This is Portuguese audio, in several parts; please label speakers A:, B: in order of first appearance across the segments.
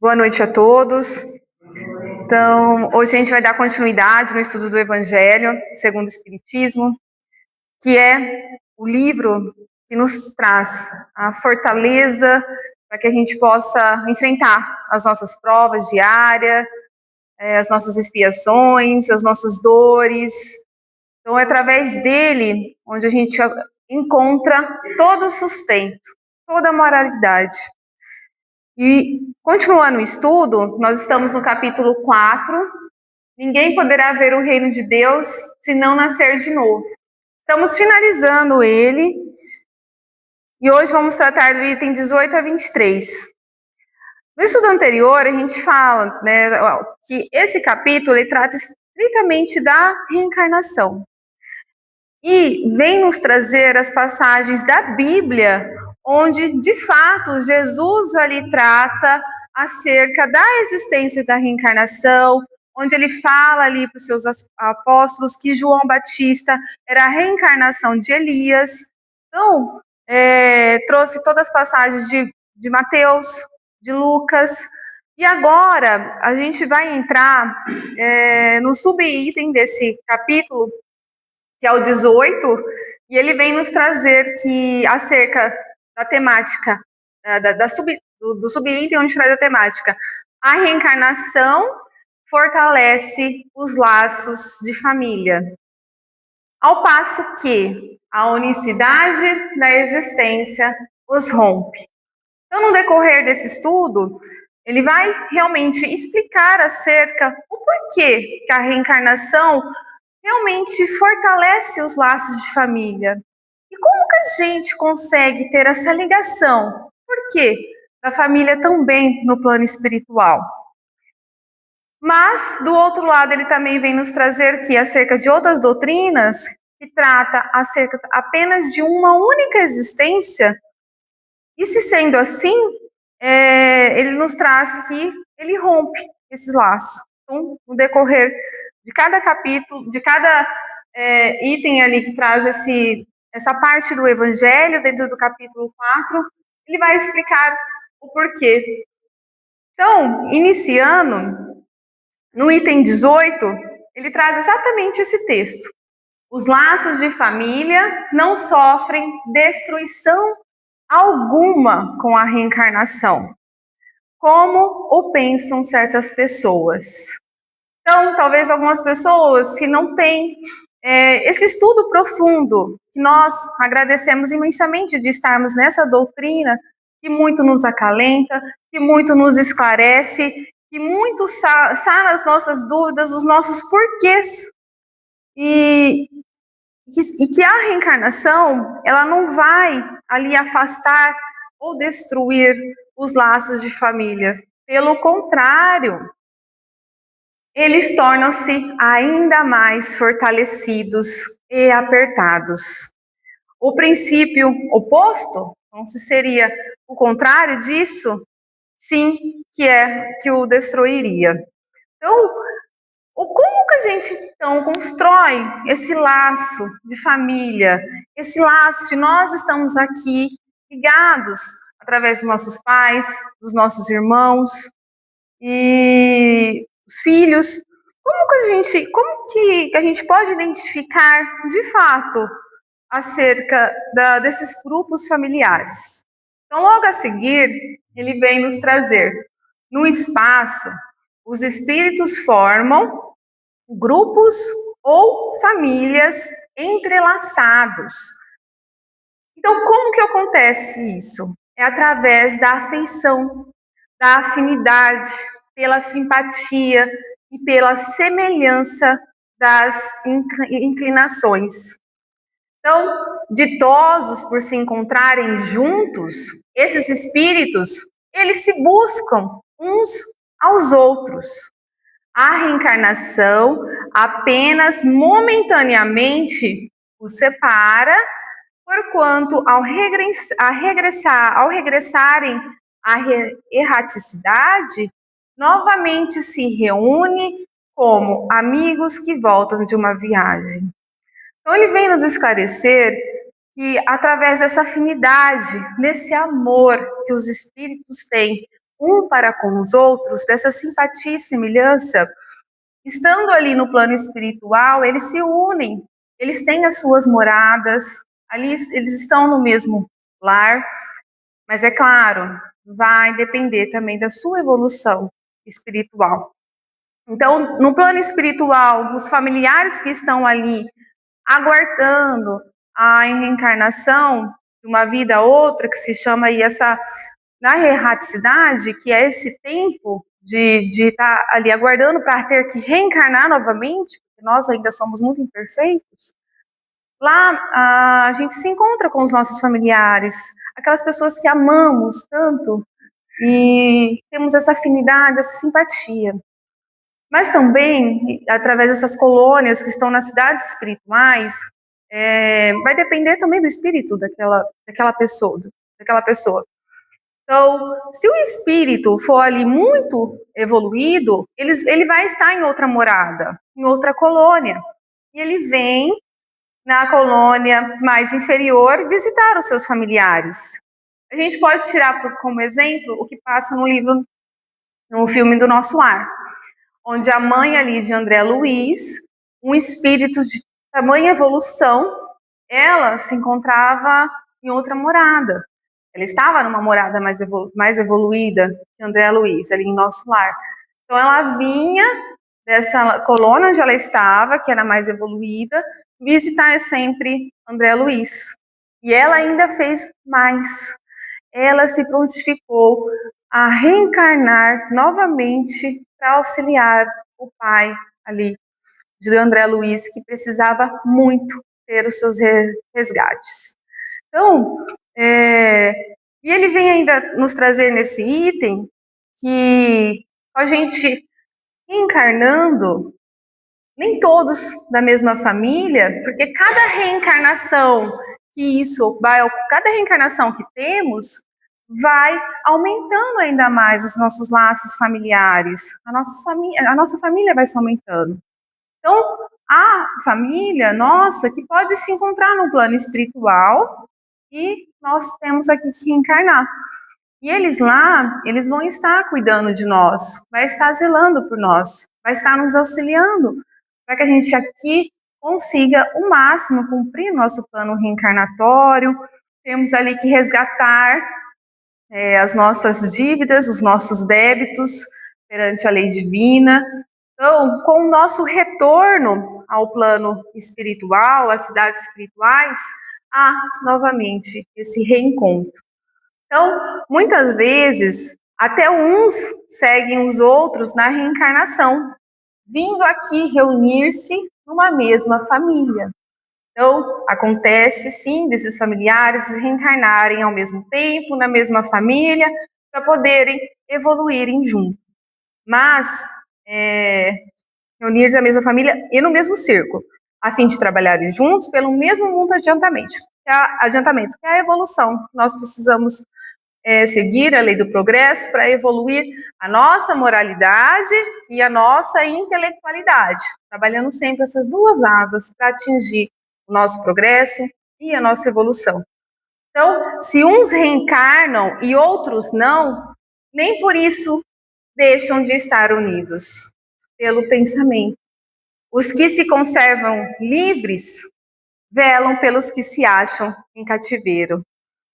A: Boa noite a todos. Então, hoje a gente vai dar continuidade no estudo do Evangelho segundo o Espiritismo, que é o livro que nos traz a fortaleza para que a gente possa enfrentar as nossas provas diárias, as nossas expiações, as nossas dores. Então, é através dele onde a gente encontra todo o sustento, toda a moralidade. E, continuando o estudo, nós estamos no capítulo 4. Ninguém poderá ver o reino de Deus se não nascer de novo. Estamos finalizando ele. E hoje vamos tratar do item 18 a 23. No estudo anterior, a gente fala, que esse capítulo ele trata estritamente da reencarnação. E vem nos trazer as passagens da Bíblia, onde, de fato, Jesus ali trata acerca da existência da reencarnação, onde ele fala ali para os seus apóstolos que João Batista era a reencarnação de Elias. Então, trouxe todas as passagens de Mateus, de Lucas, e agora a gente vai entrar no subitem desse capítulo, que é o 18, e ele vem nos trazer que acerca da temática, do subitem onde traz a temática. A reencarnação fortalece os laços de família, ao passo que a unicidade da existência os rompe. Então, no decorrer desse estudo, ele vai realmente explicar acerca o porquê que a reencarnação realmente fortalece os laços de família. E como que a gente consegue ter essa ligação? Por quê? Da família também no plano espiritual. Mas, do outro lado, ele também vem nos trazer que acerca de outras doutrinas que trata acerca apenas de uma única existência, e se sendo assim, ele nos traz que ele rompe esses laços. Então, no decorrer de cada capítulo, de cada item ali que traz essa parte do Evangelho, dentro do capítulo 4, ele vai explicar o porquê. Então, iniciando, no item 18, ele traz exatamente esse texto. Os laços de família não sofrem destruição alguma com a reencarnação, como o pensam certas pessoas. Então, talvez algumas pessoas que não têm esse estudo profundo, que nós agradecemos imensamente de estarmos nessa doutrina, que muito nos acalenta, que muito nos esclarece, que muito sana as nossas dúvidas, os nossos porquês. E que a reencarnação, ela não vai ali afastar ou destruir os laços de família. Pelo contrário, eles tornam-se ainda mais fortalecidos e apertados. O princípio oposto, então, se seria o contrário disso, sim, que o destruiria. Então, como que a gente, então, constrói esse laço de família, esse laço de nós estamos aqui ligados através dos nossos pais, dos nossos irmãos e os filhos? Como que a gente pode identificar, de fato, acerca desses grupos familiares? Então, logo a seguir, ele vem nos trazer, no espaço, os espíritos formam grupos ou famílias entrelaçados. Então, como que acontece isso? É através da afeição, da afinidade, pela simpatia e pela semelhança das inclinações. Então, ditosos por se encontrarem juntos, esses espíritos, eles se buscam uns aos outros. A reencarnação apenas momentaneamente os separa, porquanto ao regressarem à erraticidade, novamente se reúne como amigos que voltam de uma viagem. Então ele vem nos esclarecer que através dessa afinidade, nesse amor que os espíritos têm um para com os outros, dessa simpatia e semelhança, estando ali no plano espiritual, eles se unem, eles têm as suas moradas, ali eles estão no mesmo lar, mas é claro, vai depender também da sua evolução espiritual. Então, no plano espiritual, os familiares que estão ali aguardando a reencarnação de uma vida a outra, que se chama aí essa, na erraticidade, que é esse tempo de estar ali aguardando para ter que reencarnar novamente, porque nós ainda somos muito imperfeitos. Lá a gente se encontra com os nossos familiares, aquelas pessoas que amamos tanto e temos essa afinidade, essa simpatia. Mas também, através dessas colônias que estão nas cidades espirituais, vai depender também do espírito daquela pessoa. Então, se o espírito for ali muito evoluído, ele vai estar em outra morada, em outra colônia. E ele vem na colônia mais inferior visitar os seus familiares. A gente pode tirar como exemplo o que passa no filme do Nosso Lar, onde a mãe ali de André Luiz, um espírito de tamanha evolução, ela se encontrava em outra morada. Ela estava numa morada mais evoluída que André Luiz, ali em Nosso Lar. Então ela vinha dessa colônia onde ela estava, que era mais evoluída, visitar sempre André Luiz. E ela ainda fez mais. Ela se prontificou a reencarnar novamente para auxiliar o pai ali de André Luiz, que precisava muito ter os seus resgates. Então, e ele vem ainda nos trazer nesse item que a gente reencarnando, nem todos da mesma família, porque cada reencarnação cada reencarnação que temos vai aumentando ainda mais os nossos laços familiares. A nossa família vai se aumentando. Então, a família nossa que pode se encontrar no plano espiritual e nós temos aqui que reencarnar. E eles lá, eles vão estar cuidando de nós, vai estar zelando por nós, vai estar nos auxiliando para que a gente aqui consiga o máximo cumprir nosso plano reencarnatório. Temos ali que resgatar as nossas dívidas, os nossos débitos perante a lei divina. Então, com o nosso retorno ao plano espiritual, às cidades espirituais, há novamente esse reencontro. Então, muitas vezes, até uns seguem os outros na reencarnação, vindo aqui reunir-se numa mesma família. Então, acontece sim desses familiares reencarnarem ao mesmo tempo, na mesma família, para poderem evoluírem juntos. Mas, reunir-se na mesma família e no mesmo círculo, a fim de trabalharem juntos pelo mesmo mundo adiantamento, que é a evolução. Nós precisamos seguir a lei do progresso para evoluir a nossa moralidade e a nossa intelectualidade, trabalhando sempre essas duas asas para atingir o nosso progresso e a nossa evolução. Então, se uns reencarnam e outros não, nem por isso deixam de estar unidos pelo pensamento. Os que se conservam livres velam pelos que se acham em cativeiro.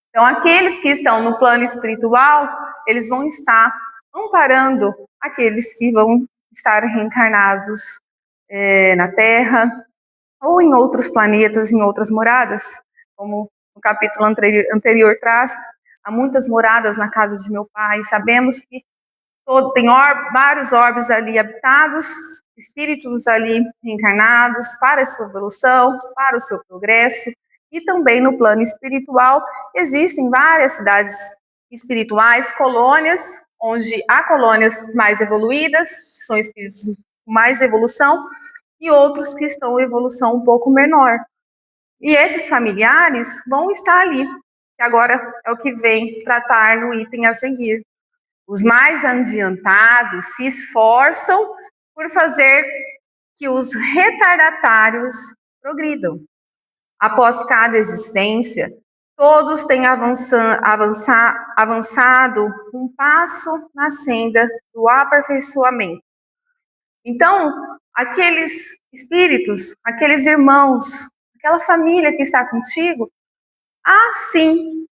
A: Então, aqueles que estão no plano espiritual, eles vão estar amparando aqueles que vão estar reencarnados na Terra ou em outros planetas, em outras moradas. Como o capítulo anterior traz, há muitas moradas na casa de meu pai. Sabemos que tem vários orbes ali habitados, espíritos ali reencarnados para a sua evolução, para o seu progresso. E também no plano espiritual existem várias cidades espirituais, colônias, onde há colônias mais evoluídas, que são espíritos com mais evolução, e outros que estão em evolução um pouco menor. E esses familiares vão estar ali, que agora é o que vem tratar no item a seguir. Os mais adiantados se esforçam por fazer que os retardatários progridam. Após cada existência, todos têm avançado um passo na senda do aperfeiçoamento. Então, aqueles espíritos, aqueles irmãos, aquela família que está contigo, há sim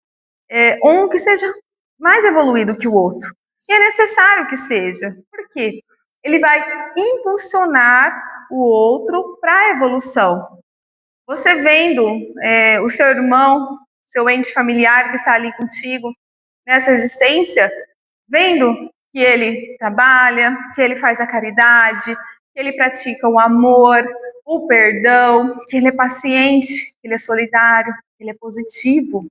A: um que seja mais evoluído que o outro. E é necessário que seja. Por quê? Ele vai impulsionar o outro para a evolução. Você vendo o seu irmão, seu ente familiar que está ali contigo nessa existência, vendo que ele trabalha, que ele faz a caridade, que ele pratica o amor, o perdão, que ele é paciente, que ele é solidário, que ele é positivo,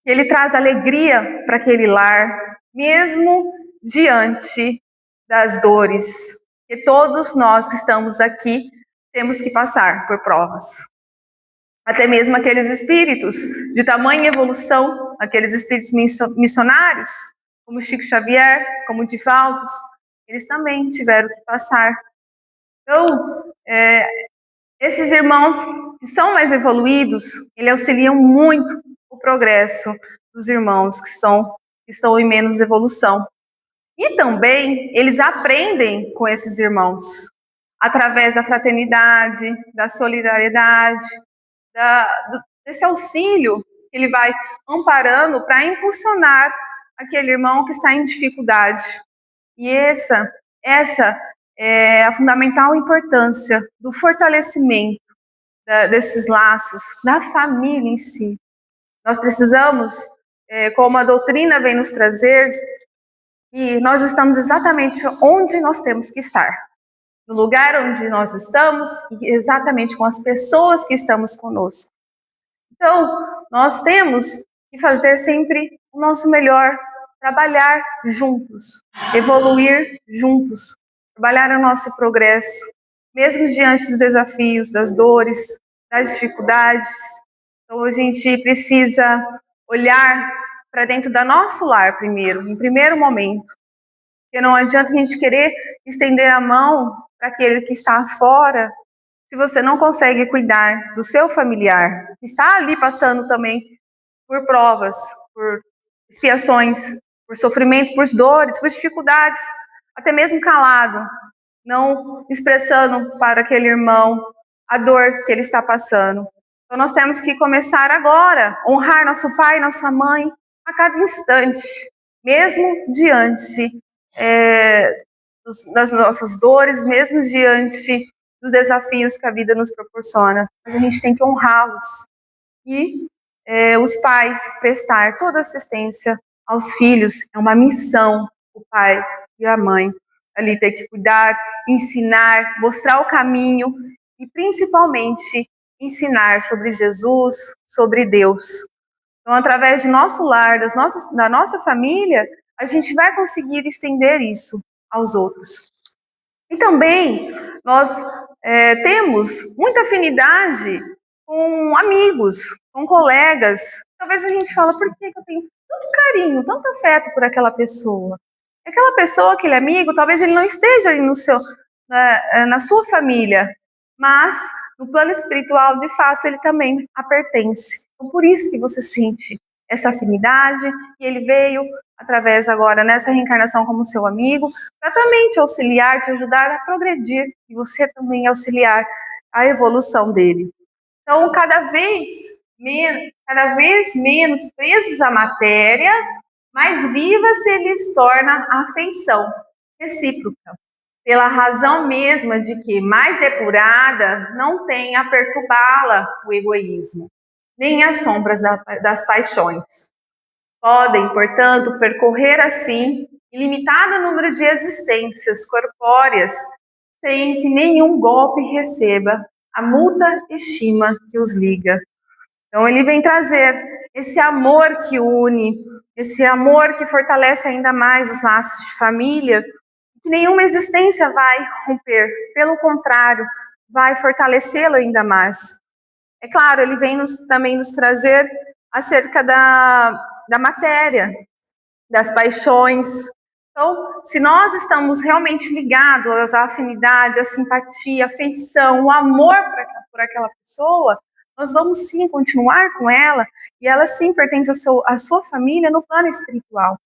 A: que ele traz alegria para aquele lar, mesmo diante das dores, que todos nós que estamos aqui temos que passar por provas. Até mesmo aqueles espíritos de tamanha evolução, aqueles espíritos missionários, como Chico Xavier, como Divaldo, eles também tiveram que passar. Então, esses irmãos que são mais evoluídos, eles auxiliam muito o progresso dos irmãos que estão em menos evolução. E também eles aprendem com esses irmãos, através da fraternidade, da solidariedade, desse auxílio que ele vai amparando para impulsionar aquele irmão que está em dificuldade. E essa é a fundamental importância do fortalecimento desses laços, da família em si. Nós precisamos, como a doutrina vem nos trazer, que nós estamos exatamente onde nós temos que estar. No lugar onde nós estamos e exatamente com as pessoas que estamos conosco. Então, nós temos que fazer sempre o nosso melhor, trabalhar juntos, evoluir juntos, trabalhar o nosso progresso, mesmo diante dos desafios, das dores, das dificuldades. Então, a gente precisa olhar para dentro do nosso lar primeiro, em primeiro momento. Porque não adianta a gente querer estender a mão para aquele que está fora, se você não consegue cuidar do seu familiar, que está ali passando também por provas, por expiações, por sofrimento, por dores, por dificuldades, até mesmo calado, não expressando para aquele irmão a dor que ele está passando. Então nós temos que começar agora, honrar nosso pai, nossa mãe, a cada instante, mesmo diante das nossas dores, mesmo diante dos desafios que a vida nos proporciona. Mas a gente tem que honrá-los. E os pais prestar toda assistência aos filhos. É uma missão, o pai e a mãe. Ali ter que cuidar, ensinar, mostrar o caminho e principalmente ensinar sobre Jesus, sobre Deus. Então, através do nosso lar, da nossa família, a gente vai conseguir estender isso aos outros. E também nós temos muita afinidade com amigos, com colegas. Talvez a gente fale, por que eu tenho tanto carinho, tanto afeto por aquela pessoa? Aquela pessoa, aquele amigo, talvez ele não esteja ali na sua família, mas no plano espiritual, de fato, ele também a pertence. Então, por isso que você sente essa afinidade, e ele veio através agora nessa reencarnação como seu amigo, para também te auxiliar, te ajudar a progredir, e você também auxiliar a evolução dele. Então, cada vez menos presos à matéria, mais viva se lhes torna a afeição recíproca, pela razão mesma de que, mais depurada, não tem a perturbá-la o egoísmo, nem as sombras das paixões. Podem, portanto, percorrer assim ilimitado número de existências corpóreas, sem que nenhum golpe receba a multa estima que os liga. Então ele vem trazer esse amor que une, esse amor que fortalece ainda mais os laços de família, que nenhuma existência vai romper, pelo contrário, vai fortalecê-lo ainda mais. É claro, ele vem também nos trazer acerca da matéria, das paixões. Então, se nós estamos realmente ligados à afinidade, à simpatia, à afeição, o amor por aquela pessoa, nós vamos sim continuar com ela, e ela sim pertence à sua família no plano espiritual.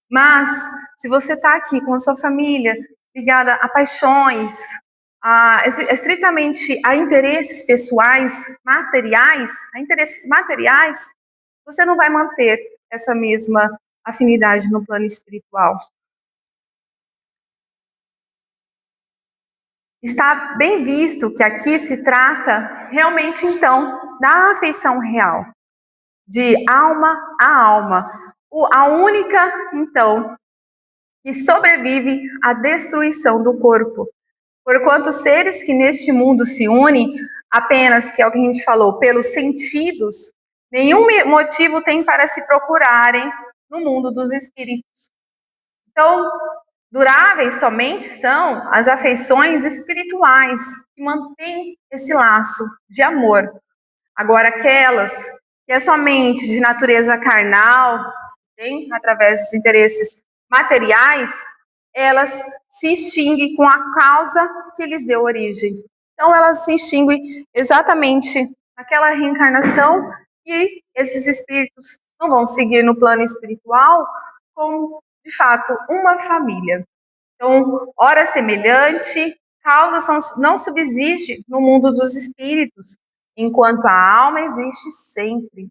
A: Mas, se você está aqui com a sua família ligada a paixões, estritamente a interesses pessoais, materiais, você não vai manter essa mesma afinidade no plano espiritual. Está bem visto que aqui se trata realmente, então, da afeição real, de alma a alma. A única, então, que sobrevive à destruição do corpo. Porquanto seres que neste mundo se unem apenas, que é o que a gente falou, pelos sentidos, nenhum motivo tem para se procurarem no mundo dos espíritos. Então, duráveis somente são as afeições espirituais que mantêm esse laço de amor. Agora, aquelas que é somente de natureza carnal, tem através dos interesses materiais, elas se extinguem com a causa que lhes deu origem. Então, elas se extinguem exatamente naquela reencarnação, e esses espíritos não vão seguir no plano espiritual como, de fato, uma família. Então, hora semelhante, causa não subsiste no mundo dos espíritos, enquanto a alma existe sempre.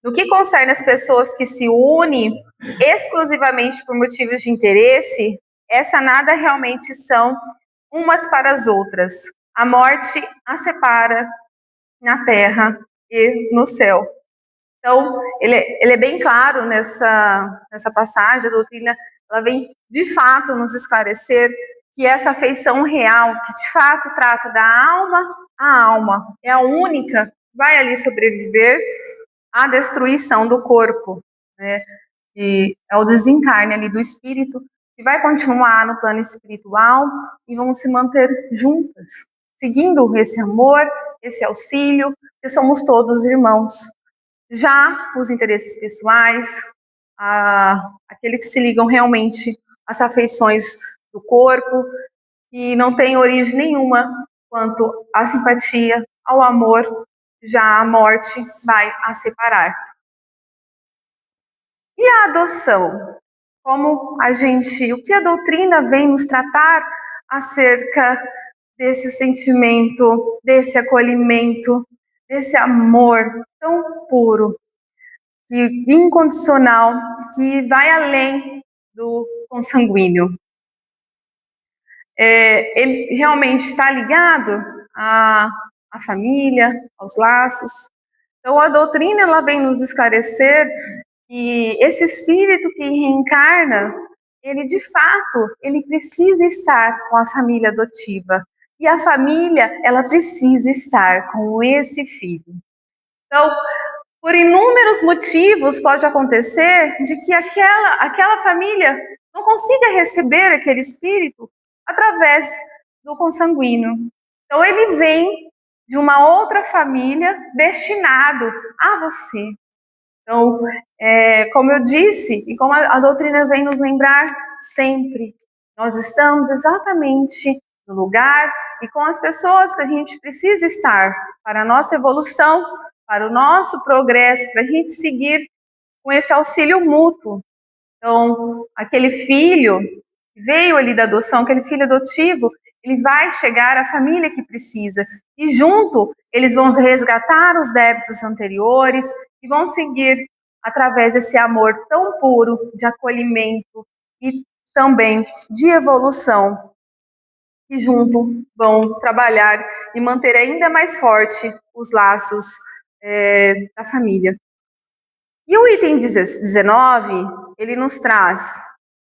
A: No que concerne as pessoas que se unem exclusivamente por motivos de interesse, essa nada realmente são umas para as outras. A morte as separa na terra e no céu. Então, ele é bem claro nessa passagem, a doutrina, ela vem de fato nos esclarecer que essa afeição real, que de fato trata da alma a alma, é a única que vai ali sobreviver à destruição do corpo, né? E é o desencarne ali do espírito, que vai continuar no plano espiritual e vão se manter juntas, seguindo esse amor, esse auxílio, que somos todos irmãos. Já os interesses pessoais, aqueles que se ligam realmente às afeições do corpo, que não tem origem nenhuma quanto à simpatia, ao amor, já a morte vai a separar. E a adoção? O que a doutrina vem nos tratar acerca desse sentimento, desse acolhimento, desse amor tão puro, incondicional, que vai além do consanguíneo. Ele realmente está ligado à família, aos laços. Então, a doutrina ela vem nos esclarecer que esse espírito que reencarna, ele de fato, ele precisa estar com a família adotiva. E a família, ela precisa estar com esse filho. Então, por inúmeros motivos pode acontecer de que aquela família não consiga receber aquele espírito através do consanguíneo. Então ele vem de uma outra família destinado a você. Então, como eu disse, e como a doutrina vem nos lembrar sempre, nós estamos exatamente no lugar e com as pessoas que a gente precisa estar para a nossa evolução, para o nosso progresso, para a gente seguir com esse auxílio mútuo. Então, aquele filho que veio ali da adoção, aquele filho adotivo, ele vai chegar à família que precisa. E junto, eles vão resgatar os débitos anteriores e vão seguir através desse amor tão puro de acolhimento e também de evolução, que junto vão trabalhar e manter ainda mais forte os laços da família. E o item 19, ele nos traz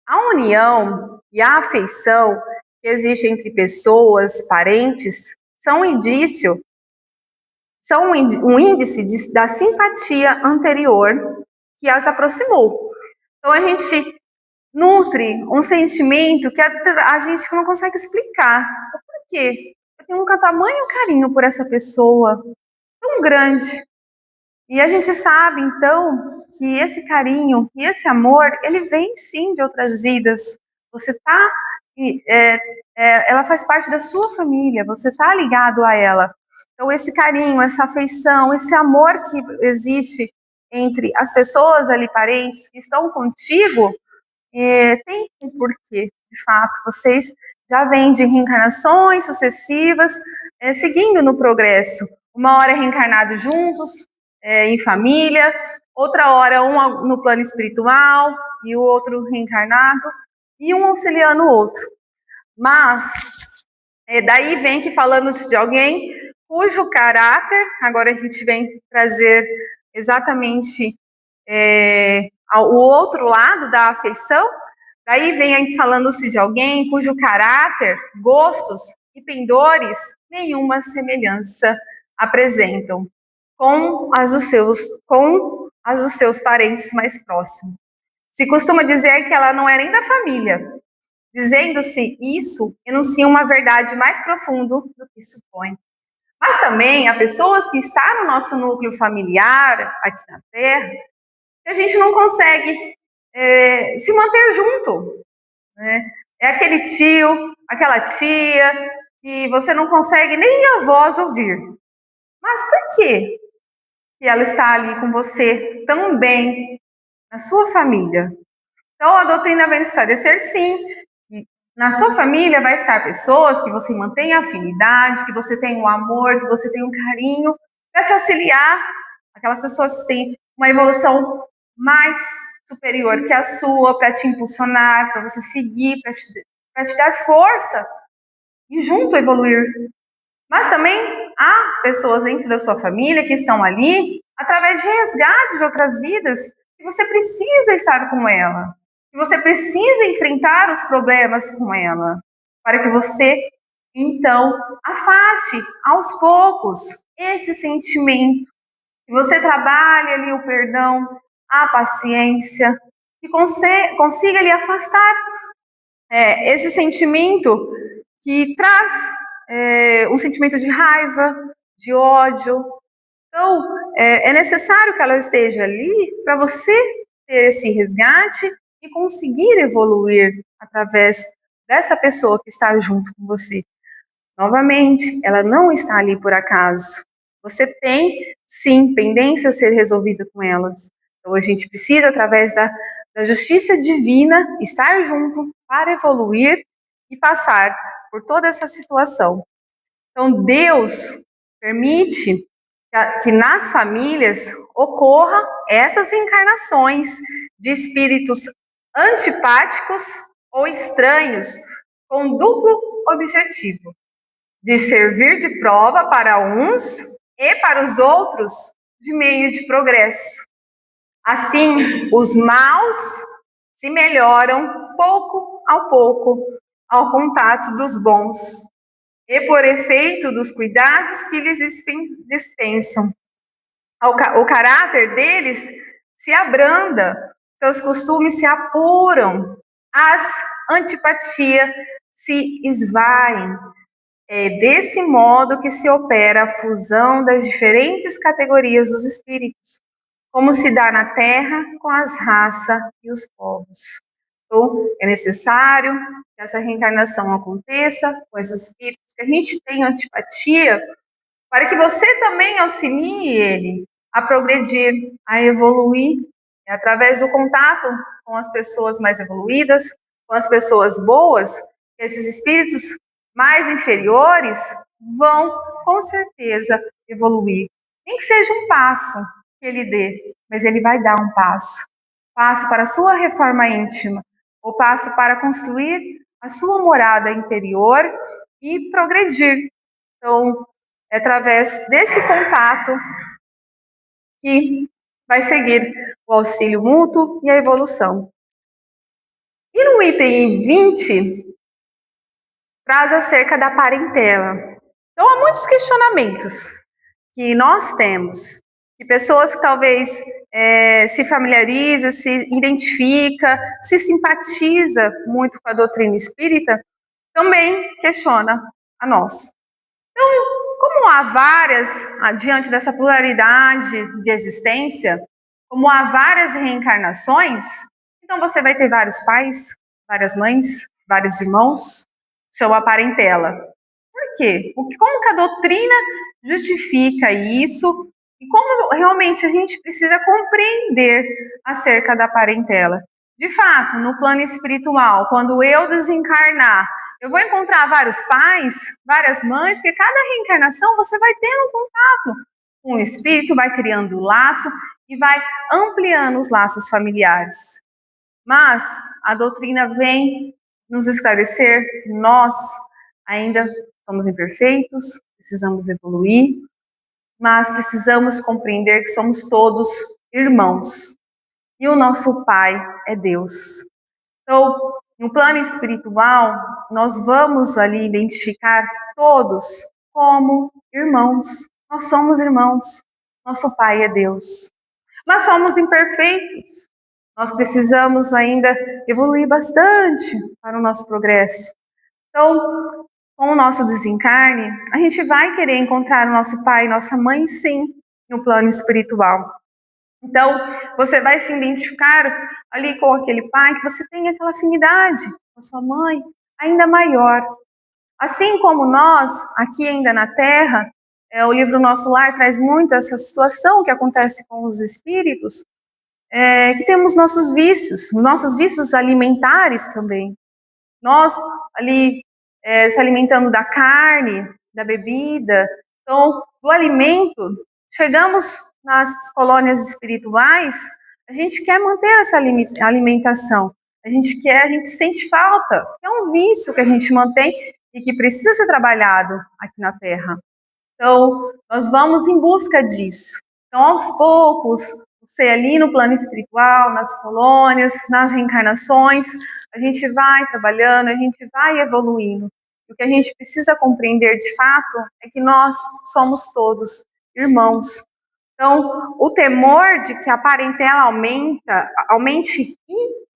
A: a união e a afeição que existe entre pessoas, parentes, são um índice da simpatia anterior que as aproximou. Então a gente nutre um sentimento que a gente não consegue explicar. Por quê? Eu tenho um tamanho carinho por essa pessoa, tão grande. E a gente sabe, então, que esse carinho, que esse amor, ele vem sim de outras vidas. Você está, ela faz parte da sua família, você está ligado a ela. Então, esse carinho, essa afeição, esse amor que existe entre as pessoas ali, parentes, que estão contigo, tem um porquê, de fato. Vocês já vêm de reencarnações sucessivas, seguindo no progresso. Uma hora reencarnados juntos, em família, outra hora um no plano espiritual e o outro reencarnado, e um auxiliando o outro. Mas, daí vem que falando de alguém cujo caráter, agora a gente vem trazer exatamente o outro lado da afeição, daí vem falando-se de alguém cujo caráter, gostos e pendores nenhuma semelhança apresentam com as dos seus parentes mais próximos. Se costuma dizer que ela não é nem da família. Dizendo-se isso, enuncia uma verdade mais profunda do que supõe. Mas também há pessoas que estão no nosso núcleo familiar, aqui na Terra, que a gente não consegue se manter junto. Né? É aquele tio, aquela tia, que você não consegue nem a voz ouvir. Mas por quê que ela está ali com você tão bem, na sua família? Então, a doutrina vem esclarecer, sim, que na sua família vai estar pessoas que você mantém a afinidade, que você tem um amor, que você tem um carinho, para te auxiliar. Aquelas pessoas que têm uma evolução mais superior que a sua, para te impulsionar, para você seguir, para te dar força e junto evoluir. Mas também há pessoas dentro da sua família que estão ali através de resgate de outras vidas, que você precisa estar com ela, que você precisa enfrentar os problemas com ela, para que você, então, afaste aos poucos esse sentimento, que você trabalhe ali o perdão, a paciência, que consiga ali afastar esse sentimento que traz um sentimento de raiva, de ódio. Então, é necessário que ela esteja ali para você ter esse resgate e conseguir evoluir através dessa pessoa que está junto com você. Novamente, ela não está ali por acaso. Você tem, sim, pendência a ser resolvida com elas. Então, a gente precisa, através da justiça divina, estar junto para evoluir e passar por toda essa situação. Então, Deus permite que nas famílias ocorram essas encarnações de espíritos antipáticos ou estranhos, com duplo objetivo: de servir de prova para uns e para os outros de meio de progresso. Assim, os maus se melhoram pouco ao contato dos bons e por efeito dos cuidados que lhes dispensam. O caráter deles se abranda, seus costumes se apuram, as antipatias se esvaem. É desse modo que se opera a fusão das diferentes categorias dos espíritos, como se dá na Terra com as raças e os povos. Então, é necessário que essa reencarnação aconteça com esses espíritos que a gente tem antipatia, para que você também auxilie ele a progredir, a evoluir, através do contato com as pessoas mais evoluídas, com as pessoas boas. Esses espíritos mais inferiores vão, com certeza, evoluir. Nem que seja um passo que ele dê, mas ele vai dar um passo. Passo para a sua reforma íntima, ou passo para construir a sua morada interior e progredir. Então, é através desse contato que vai seguir o auxílio mútuo e a evolução. E no item 20, traz acerca da parentela. Então, há muitos questionamentos que nós temos, de pessoas que talvez se familiariza, se identifica, se simpatiza muito com a doutrina espírita, também questiona a nós. Então, como há várias, diante dessa pluralidade de existência, como há várias reencarnações, então você vai ter vários pais, várias mães, vários irmãos, chama parentela. Por quê? Como que a doutrina justifica isso? E como realmente a gente precisa compreender acerca da parentela? De fato, no plano espiritual, quando eu desencarnar, eu vou encontrar vários pais, várias mães, porque cada reencarnação você vai tendo um contato com o espírito, vai criando laço e vai ampliando os laços familiares. Mas a doutrina vem nos esclarecer que nós ainda somos imperfeitos, precisamos evoluir, mas precisamos compreender que somos todos irmãos. E o nosso Pai é Deus. Então, no plano espiritual, nós vamos ali identificar todos como irmãos. Nós somos irmãos. Nosso Pai é Deus. Mas somos imperfeitos. Nós precisamos ainda evoluir bastante para o nosso progresso. Então, com o nosso desencarne, a gente vai querer encontrar o nosso pai e nossa mãe, sim, no plano espiritual. Então, você vai se identificar ali com aquele pai que você tem aquela afinidade com a sua mãe, ainda maior. Assim como nós, aqui ainda na Terra, o livro Nosso Lar traz muito essa situação que acontece com os espíritos, que temos nossos vícios alimentares também. Nós ali se alimentando da carne, da bebida, então do alimento, chegamos nas colônias espirituais, a gente quer manter essa alimentação, a gente sente falta, é um vício que a gente mantém e que precisa ser trabalhado aqui na Terra. Então, nós vamos em busca disso. Então, aos poucos, você ali no plano espiritual, nas colônias, nas reencarnações, a gente vai trabalhando, a gente vai evoluindo. O que a gente precisa compreender de fato é que nós somos todos irmãos. Então, o temor de que a parentela aumente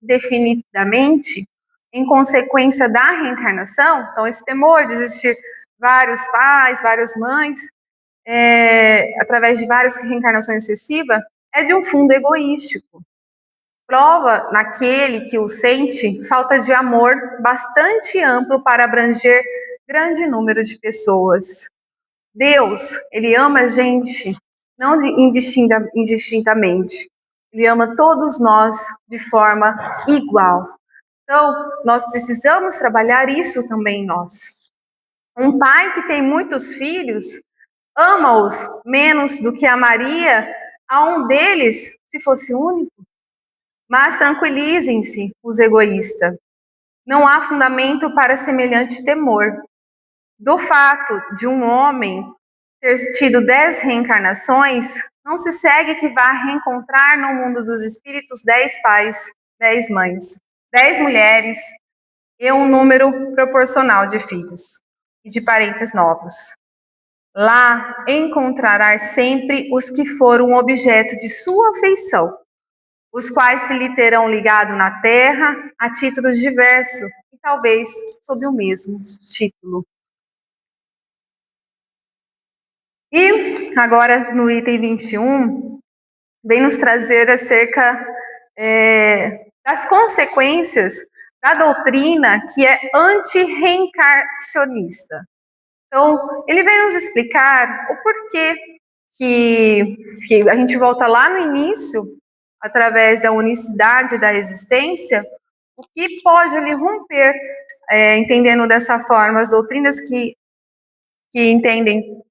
A: indefinidamente em consequência da reencarnação, então esse temor de existir vários pais, várias mães, através de várias reencarnações sucessivas, é de um fundo egoístico. Prova naquele que o sente falta de amor bastante amplo para abranger grande número de pessoas. Deus, ele ama a gente, não indistintamente. Ele ama todos nós de forma igual. Então, nós precisamos trabalhar isso também em nós. Um pai que tem muitos filhos, ama-os menos do que amaria a um deles se fosse único. Mas tranquilizem-se os egoístas. Não há fundamento para semelhante temor. Do fato de um homem ter tido 10 reencarnações, não se segue que vá reencontrar no mundo dos espíritos 10 pais, 10 mães, 10 mulheres e um número proporcional de filhos e de parentes novos. Lá encontrará sempre os que foram objeto de sua afeição, os quais se lhe terão ligado na terra a títulos diversos e talvez sob o mesmo título. E agora no item 21, vem nos trazer acerca das consequências da doutrina que é anti-reencarnacionista. Então, ele vem nos explicar o porquê que a gente volta lá no início, através da unicidade da existência, o que pode ali romper, entendendo dessa forma as doutrinas que entendem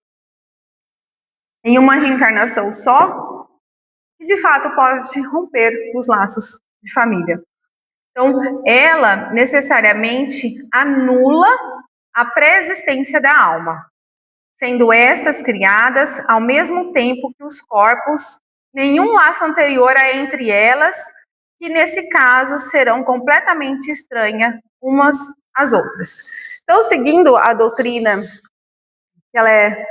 A: em uma reencarnação só, e de fato pode romper os laços de família. Então, ela necessariamente anula a pré-existência da alma, sendo estas criadas ao mesmo tempo que os corpos, nenhum laço anterior há entre elas, que nesse caso serão completamente estranhas umas às outras. Então, seguindo a doutrina que ela é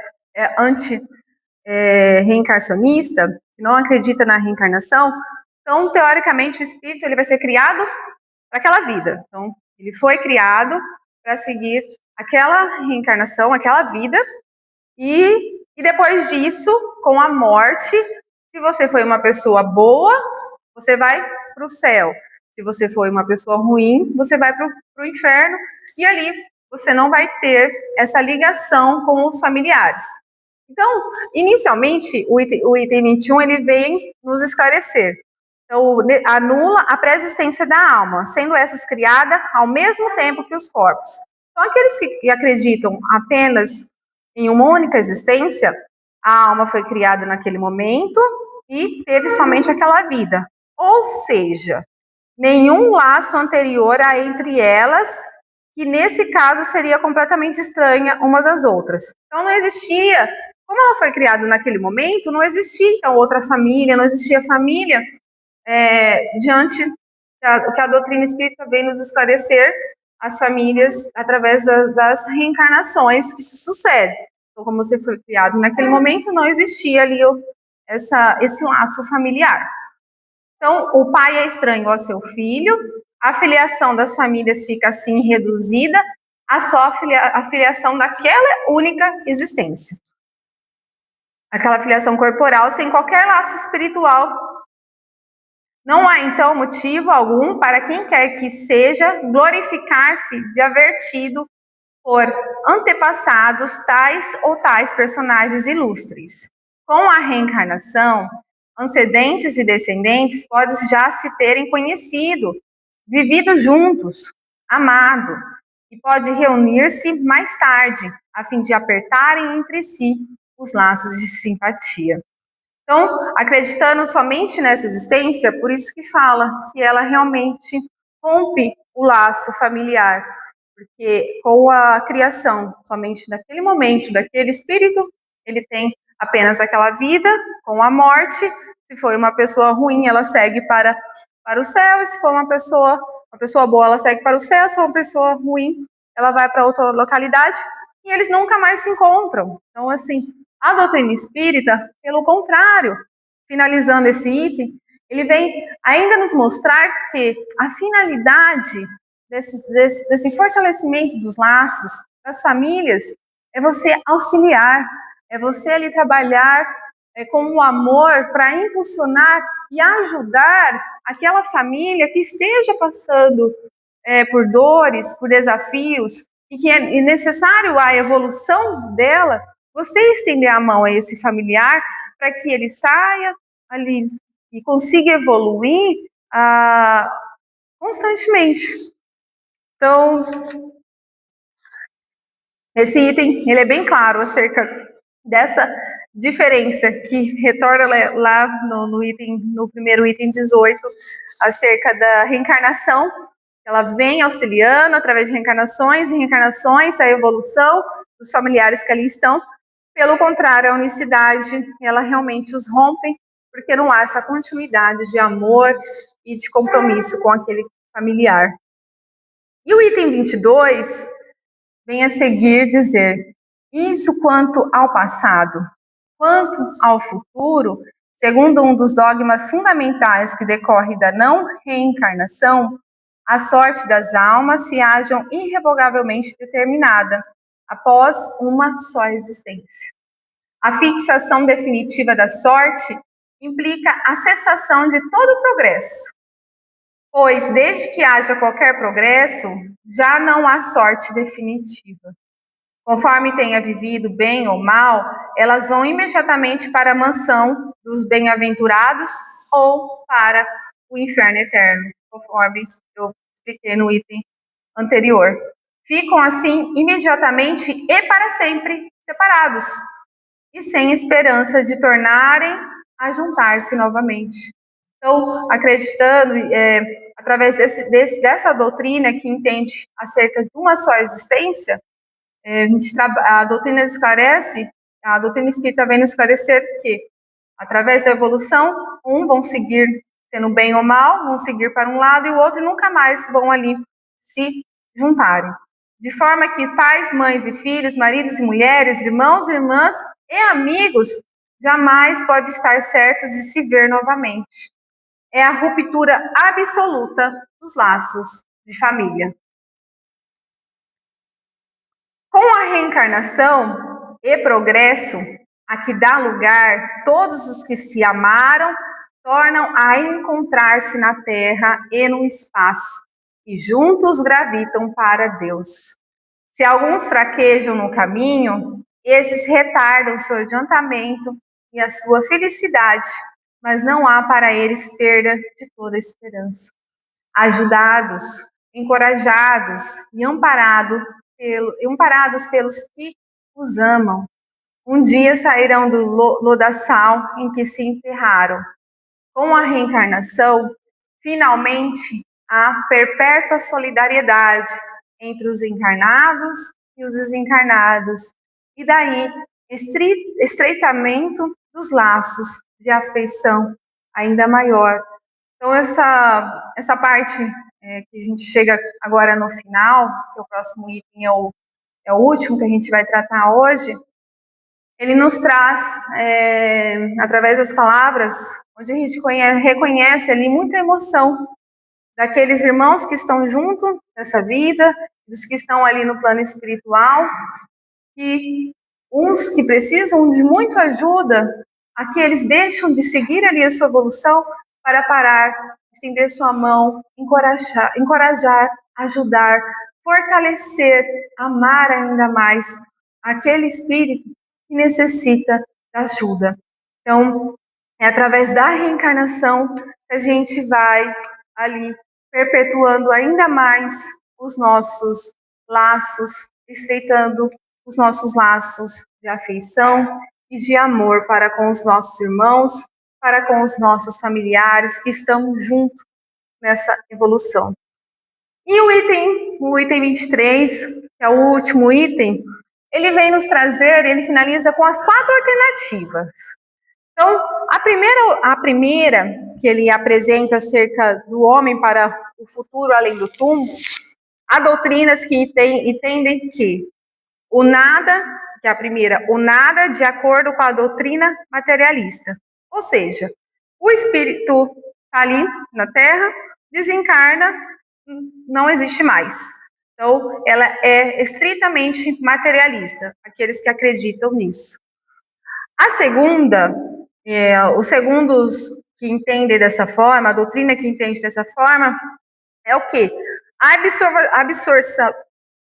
A: anti-reencarnacionista, que não acredita na reencarnação, então, teoricamente, o espírito ele vai ser criado para aquela vida. Então, ele foi criado para seguir aquela reencarnação, aquela vida, e depois disso, com a morte, se você foi uma pessoa boa, você vai para o céu. Se você foi uma pessoa ruim, você vai para o inferno, e ali você não vai ter essa ligação com os familiares. Então, inicialmente, o item 21, ele vem nos esclarecer. Então, anula a pré-existência da alma, sendo essas criadas ao mesmo tempo que os corpos. Então, aqueles que acreditam apenas em uma única existência, a alma foi criada naquele momento e teve somente aquela vida. Ou seja, nenhum laço anterior há entre elas, que nesse caso seria completamente estranha umas às outras. Então não existia, como ela foi criada naquele momento, não existia então outra família, não existia família diante do que a doutrina espírita vem nos esclarecer, as famílias através das reencarnações que se sucedem. Então, como você foi criado naquele momento, não existia ali esse laço familiar. Então, o pai é estranho ao seu filho, a filiação das famílias fica assim reduzida a só a filiação daquela única existência. Aquela filiação corporal sem qualquer laço espiritual. Não há, então, motivo algum para quem quer que seja glorificar-se de haver tido por antepassados tais ou tais personagens ilustres. Com a reencarnação, antecedentes e descendentes podem já se terem conhecido, vivido juntos, amado, e pode reunir-se mais tarde, a fim de apertarem entre si os laços de simpatia. Então, acreditando somente nessa existência, por isso que fala que ela realmente rompe o laço familiar, porque com a criação somente daquele momento, daquele espírito, ele tem apenas aquela vida, com a morte. Se foi uma pessoa ruim, ela segue para o céu, e se for uma pessoa boa, ela segue para o céu, se for uma pessoa ruim, ela vai para outra localidade, e eles nunca mais se encontram. Então, assim, a doutrina espírita, pelo contrário, finalizando esse item, ele vem ainda nos mostrar que a finalidade desse fortalecimento dos laços, das famílias, é você auxiliar, é você ali trabalhar com o amor para impulsionar e ajudar aquela família que esteja passando por dores, por desafios, e que é necessário a evolução dela, você estender a mão a esse familiar para que ele saia ali e consiga evoluir constantemente. Então, esse item ele é bem claro acerca dessa diferença que retorna lá no primeiro item 18, acerca da reencarnação. Ela vem auxiliando através de reencarnações e reencarnações, a evolução dos familiares que ali estão. Pelo contrário, a unicidade, ela realmente os rompe, porque não há essa continuidade de amor e de compromisso com aquele familiar. E o item 22 vem a seguir dizer: isso quanto ao passado, quanto ao futuro, segundo um dos dogmas fundamentais que decorre da não reencarnação, a sorte das almas se acham irrevogavelmente determinada após uma só existência. A fixação definitiva da sorte implica a cessação de todo progresso, pois desde que haja qualquer progresso, já não há sorte definitiva. Conforme tenha vivido bem ou mal, elas vão imediatamente para a mansão dos bem-aventurados ou para o inferno eterno, conforme eu expliquei no item anterior. Ficam assim imediatamente e para sempre separados e sem esperança de tornarem a juntar-se novamente. Então, acreditando, através dessa doutrina que entende acerca de uma só existência, a doutrina esclarece, a doutrina espírita vem nos esclarecer que, através da evolução, vão seguir sendo bem ou mal, vão seguir para um lado e o outro nunca mais vão ali se juntarem. De forma que pais, mães e filhos, maridos e mulheres, irmãos e irmãs e amigos jamais pode estar certo de se ver novamente. É a ruptura absoluta dos laços de família. Com a reencarnação e progresso, a que dá lugar, todos os que se amaram tornam a encontrar-se na terra e no espaço, e juntos gravitam para Deus. Se alguns fraquejam no caminho, esses retardam o seu adiantamento e a sua felicidade, mas não há para eles perda de toda esperança. Ajudados, encorajados e amparados pelos que os amam, um dia sairão do lodaçal em que se enterraram. Com a reencarnação, finalmente, há perpétua solidariedade entre os encarnados e os desencarnados, e daí estreitamento dos laços de afeição ainda maior. Então, essa parte que a gente chega agora no final, que o próximo item é o último que a gente vai tratar hoje, ele nos traz, através das palavras, onde a gente reconhece ali muita emoção daqueles irmãos que estão junto nessa vida, dos que estão ali no plano espiritual, que uns que precisam de muita ajuda, aqueles deixam de seguir ali a sua evolução para parar, estender sua mão, encorajar, ajudar, fortalecer, amar ainda mais aquele espírito que necessita da ajuda. Então, é através da reencarnação que a gente vai ali perpetuando ainda mais os nossos laços, estreitando os nossos laços de afeição e de amor para com os nossos irmãos, para com os nossos familiares que estão junto nessa evolução. E o item 23, que é o último item, ele vem nos trazer, ele finaliza com as 4 alternativas. Então, a primeira que ele apresenta acerca do homem para o futuro além do túmulo, há doutrinas que entendem que o nada, que é a primeira, o nada de acordo com a doutrina materialista. Ou seja, o espírito está ali na Terra, desencarna, não existe mais. Então, ela é estritamente materialista, aqueles que acreditam nisso. A segunda, os segundos que entendem dessa forma, a doutrina que entende dessa forma, é o quê? A absorção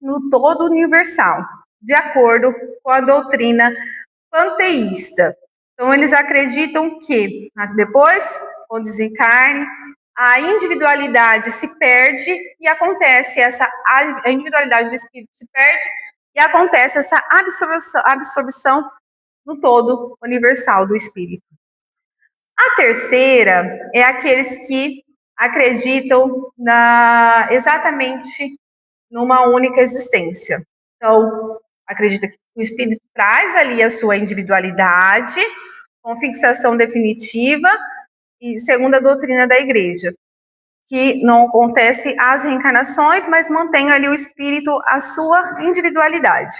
A: no todo universal, de acordo com a doutrina panteísta. Então, eles acreditam que, depois, com o desencarne, a individualidade se perde e acontece a individualidade do espírito se perde e acontece essa absorção no todo universal do espírito. A terceira é aqueles que acreditam exatamente numa única existência. Então, acredita que o espírito traz ali a sua individualidade com fixação definitiva e segundo a doutrina da igreja, que não acontece as reencarnações, mas mantém ali o espírito a sua individualidade.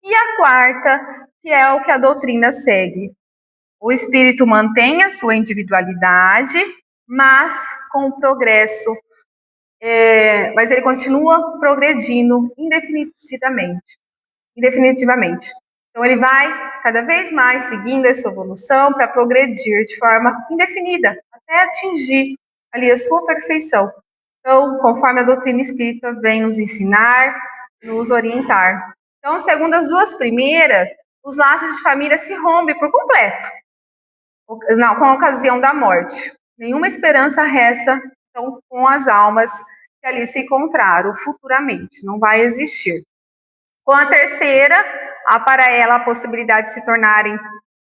A: E a quarta, que é o que a doutrina segue. O espírito mantém a sua individualidade, mas com o progresso, mas ele continua progredindo indefinitivamente. Então, ele vai cada vez mais seguindo essa evolução para progredir de forma indefinida, até atingir ali a sua perfeição. Então, conforme a doutrina espírita vem nos ensinar, nos orientar. Então, segundo as duas primeiras, os laços de família se rompem por completo, com a ocasião da morte. Nenhuma esperança resta, então, com as almas que ali se encontraram futuramente, não vai existir. Com a terceira, há para ela a possibilidade de se tornarem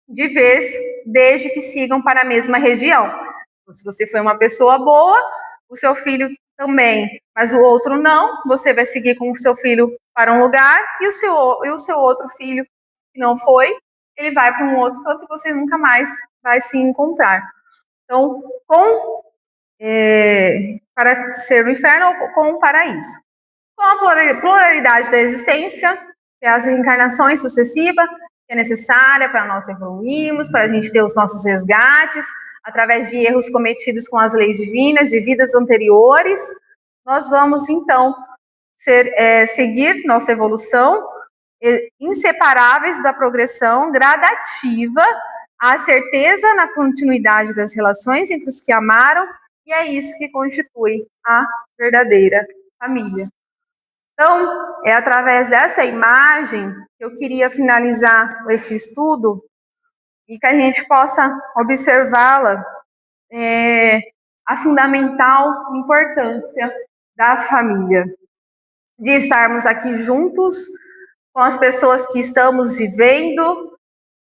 A: de vez, desde que sigam para a mesma região. Então, se você foi uma pessoa boa, o seu filho também, mas o outro não, você vai seguir com o seu filho para um lugar e o seu outro filho que não foi, ele vai para um outro canto e você nunca mais vai se encontrar. Então, para ser o inferno ou com o paraíso. Com a pluralidade da existência, que é as reencarnações sucessivas, que é necessária para nós evoluirmos, para a gente ter os nossos resgates, através de erros cometidos com as leis divinas de vidas anteriores, nós vamos, então, seguir nossa evolução, inseparáveis da progressão gradativa, a certeza na continuidade das relações entre os que amaram, e é isso que constitui a verdadeira família. Então, é através dessa imagem que eu queria finalizar esse estudo e que a gente possa observá-la, a fundamental importância da família, de estarmos aqui juntos com as pessoas que estamos vivendo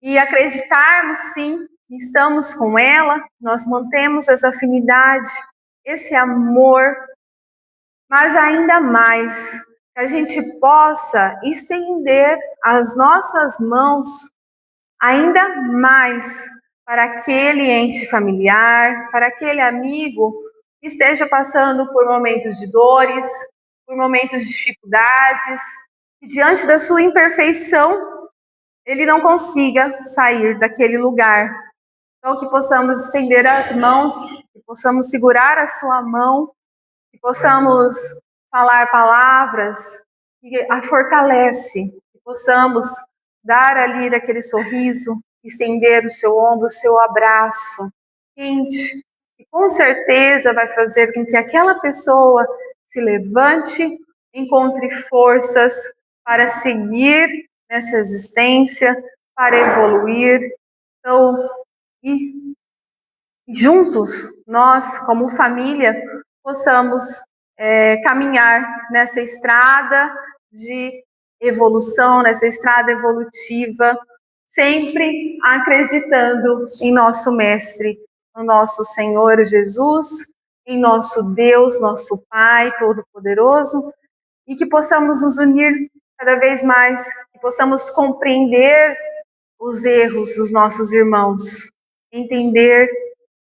A: e acreditarmos, sim, que estamos com ela, nós mantemos essa afinidade, esse amor, mas ainda mais, que a gente possa estender as nossas mãos ainda mais para aquele ente familiar, para aquele amigo que esteja passando por momentos de dores, por momentos de dificuldades, e diante da sua imperfeição, ele não consiga sair daquele lugar. Então, que possamos estender as mãos, que possamos segurar a sua mão, que possamos falar palavras que a fortalece, que possamos dar ali aquele sorriso, estender o seu ombro, o seu abraço quente, que com certeza vai fazer com que aquela pessoa se levante, encontre forças para seguir nessa existência, para evoluir. Então, e juntos, nós, como família, possamos caminhar nessa estrada de evolução, nessa estrada evolutiva, sempre acreditando em nosso Mestre, no nosso Senhor Jesus, em nosso Deus, nosso Pai Todo-Poderoso, e que possamos nos unir cada vez mais, que possamos compreender os erros dos nossos irmãos, entender,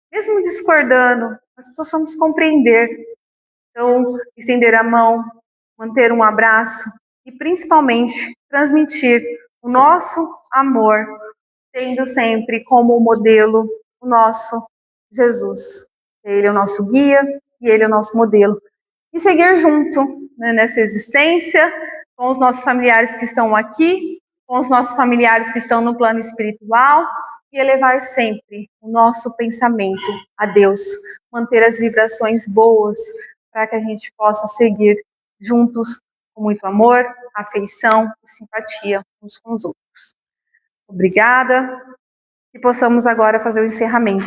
A: mesmo discordando, mas possamos compreender. Então, estender a mão, manter um abraço e, principalmente, transmitir o nosso amor, tendo sempre como modelo o nosso Jesus. Ele é o nosso guia e ele é o nosso modelo. E seguir junto, né, nessa existência, com os nossos familiares que estão aqui, com os nossos familiares que estão no plano espiritual, e elevar sempre o nosso pensamento a Deus, manter as vibrações boas, para que a gente possa seguir juntos com muito amor, afeição e simpatia uns com os outros. Obrigada, e possamos agora fazer o encerramento.